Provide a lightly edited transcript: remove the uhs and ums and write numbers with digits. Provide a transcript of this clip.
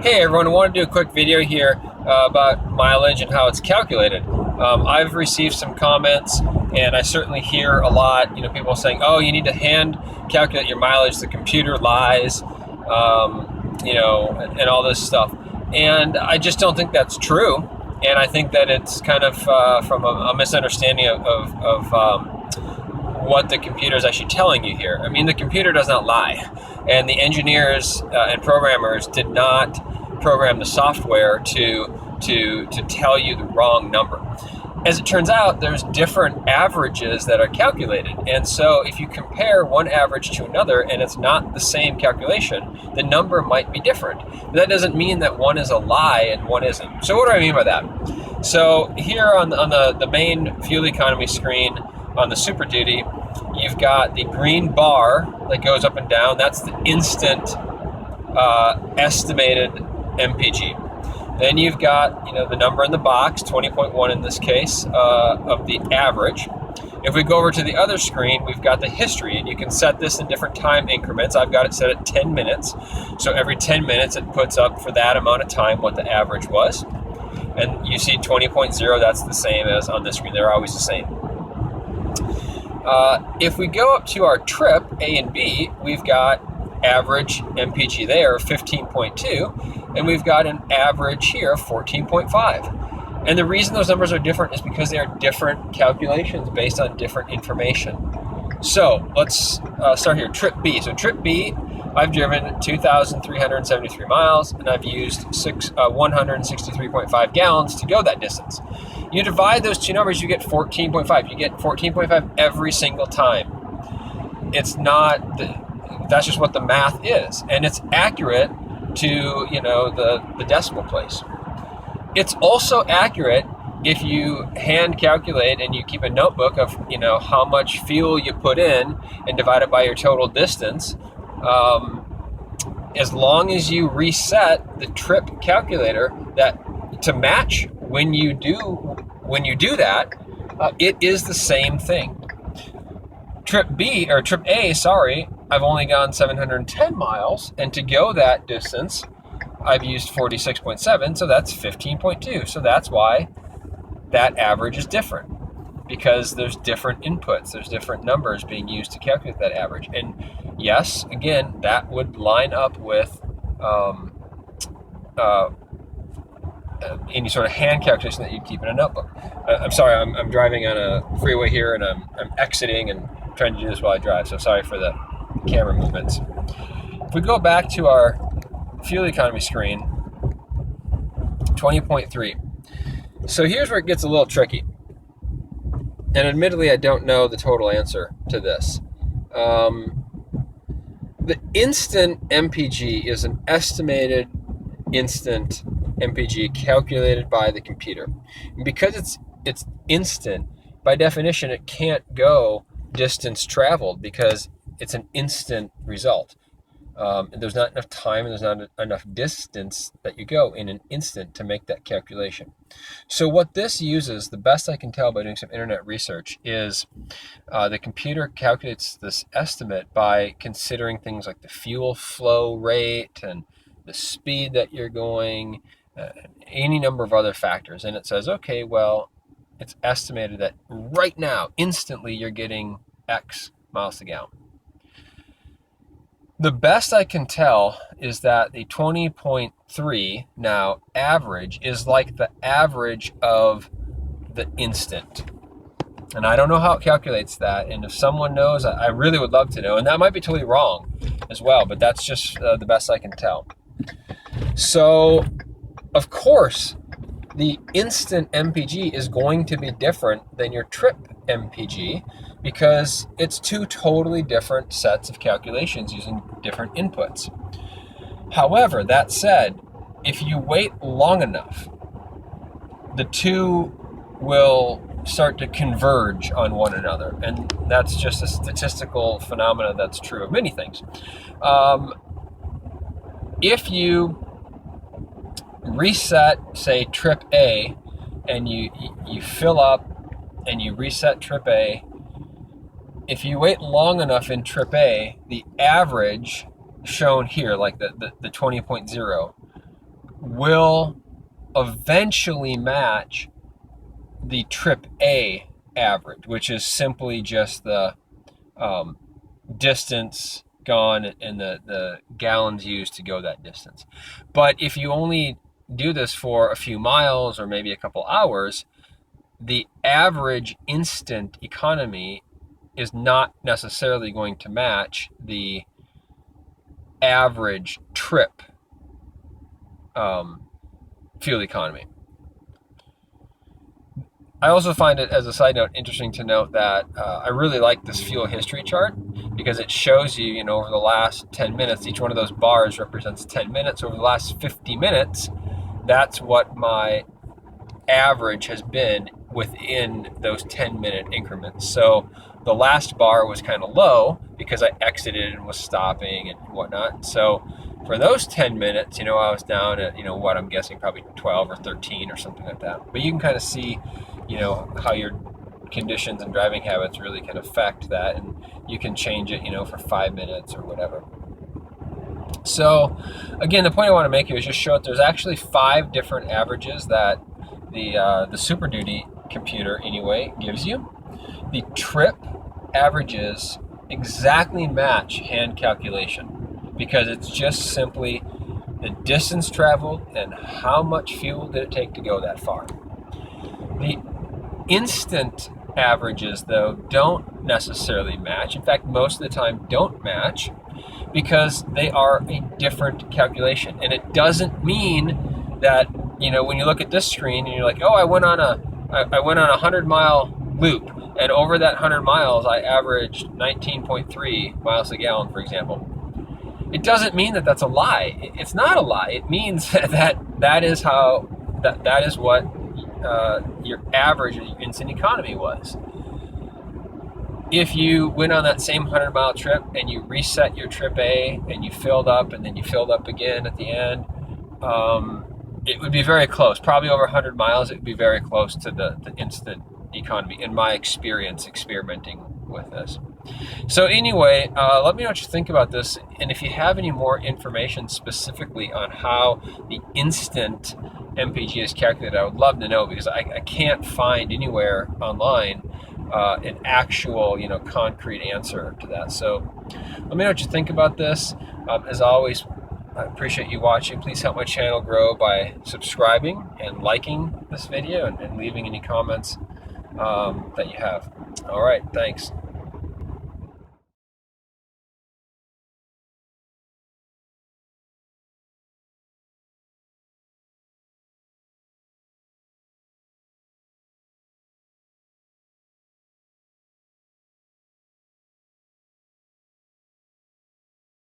Hey everyone, I want to do a quick video here about mileage and how it's calculated. I've received some comments, and I certainly hear a lot, people saying, oh, you need to hand calculate your mileage, the computer lies, and all this stuff. And I just don't think that's true. And I think that it's kind of from a misunderstanding of what the computer is actually telling you here. I mean, the computer does not lie. And the engineers and programmers did not program the software to tell you the wrong number. As it turns out, there's different averages that are calculated. And so if you compare one average to another and it's not the same calculation, the number might be different. But that doesn't mean that one is a lie and one isn't. So what do I mean by that? So here on the main fuel economy screen on the Super Duty, you've got the green bar that goes up and down. That's the instant estimated MPG. Then you've got the number in the box, 20.1 in this case, of the average. If we go over to the other screen, we've got the history, and you can set this in different time increments. I've got it set at 10 minutes. So every 10 minutes it puts up for that amount of time what the average was. And you see 20.0, that's the same as on this screen. They're always the same. If we go up to our trip, A and B, we've got average MPG there, 15.2, and we've got an average here of 14.5. And the reason those numbers are different is because they are different calculations based on different information. So let's start here, trip B. So trip B, I've driven 2,373 miles, and I've used 163.5 gallons to go that distance. You divide those two numbers, you get 14.5. You get 14.5 every single time. That's just what the math is. And it's accurate to, the decimal place. It's also accurate if you hand calculate and you keep a notebook of, how much fuel you put in and divide it by your total distance. As long as you reset the trip calculator that to match when you do that, it is the same thing. Trip A, I've only gone 710 miles, and to go that distance, I've used 46.7, so that's 15.2. So that's why that average is different, because there's different inputs, there's different numbers being used to calculate that average. And yes, again, that would line up with any sort of hand calculation that you keep in a notebook. I'm sorry, I'm driving on a freeway here, and I'm exiting and trying to do this while I drive, so sorry for the camera movements. If we go back to our fuel economy screen, 20.3. So here's where it gets a little tricky. And admittedly, I don't know the total answer to this. The instant MPG is an estimated instant MPG calculated by the computer. And because it's instant, by definition, it can't go distance traveled because it's an instant result. And there's not enough time and there's not enough distance that you go in an instant to make that calculation. So what this uses, the best I can tell by doing some internet research, is the computer calculates this estimate by considering things like the fuel flow rate and the speed that you're going, any number of other factors. And it says, okay, well, it's estimated that right now, instantly, you're getting X miles to gallon. The best I can tell is that the 20.3 now average is like the average of the instant. And I don't know how it calculates that. And if someone knows, I really would love to know. And that might be totally wrong as well, but that's just the best I can tell. So, of course, the instant MPG is going to be different than your trip MPG because it's two totally different sets of calculations using different inputs. However, that said, if you wait long enough, the two will start to converge on one another. And that's just a statistical phenomenon that's true of many things. If you reset, say, trip A, and you fill up and you reset trip A, if you wait long enough in trip A, the average shown here, like the 20.0, will eventually match the trip A average, which is simply just the distance gone and the gallons used to go that distance. But if you only do this for a few miles or maybe a couple hours, the average instant economy is not necessarily going to match the average trip fuel economy. I also find it, as a side note, interesting to note that I really like this fuel history chart because it shows you, over the last 10 minutes, each one of those bars represents 10 minutes. Over the last 50 minutes, that's what my average has been within those 10-minute increments. So the last bar was kind of low because I exited and was stopping and whatnot. So for those 10 minutes, I was down at, what I'm guessing probably 12 or 13 or something like that. But you can kind of see, how your conditions and driving habits really can affect that, and you can change it, for 5 minutes or whatever. So again, the point I want to make here is just show that there's actually 5 different averages that the Super Duty computer anyway gives you. The trip averages exactly match hand calculation because it's just simply the distance traveled and how much fuel did it take to go that far. The instant averages, though, don't necessarily match. In fact, most of the time don't match because they are a different calculation. And it doesn't mean that, when you look at this screen and you're like, oh, I went on a 100-mile loop, and over that 100 miles, I averaged 19.3 miles a gallon, for example. It doesn't mean that that's a lie. It's not a lie. It means that is what your average of your instant economy was. If you went on that same 100-mile trip and you reset your trip A and you filled up and then you filled up again at the end, it would be very close. Probably over 100 miles, it would be very close to the instant economy in my experience experimenting with this. So anyway, let me know what you think about this, and if you have any more information specifically on how the instant MPG is calculated, I would love to know, because I can't find anywhere online an actual, concrete answer to that. So let me know what you think about this. As always, I appreciate you watching. Please help my channel grow by subscribing and liking this video and leaving any comments that you have. All right, thanks.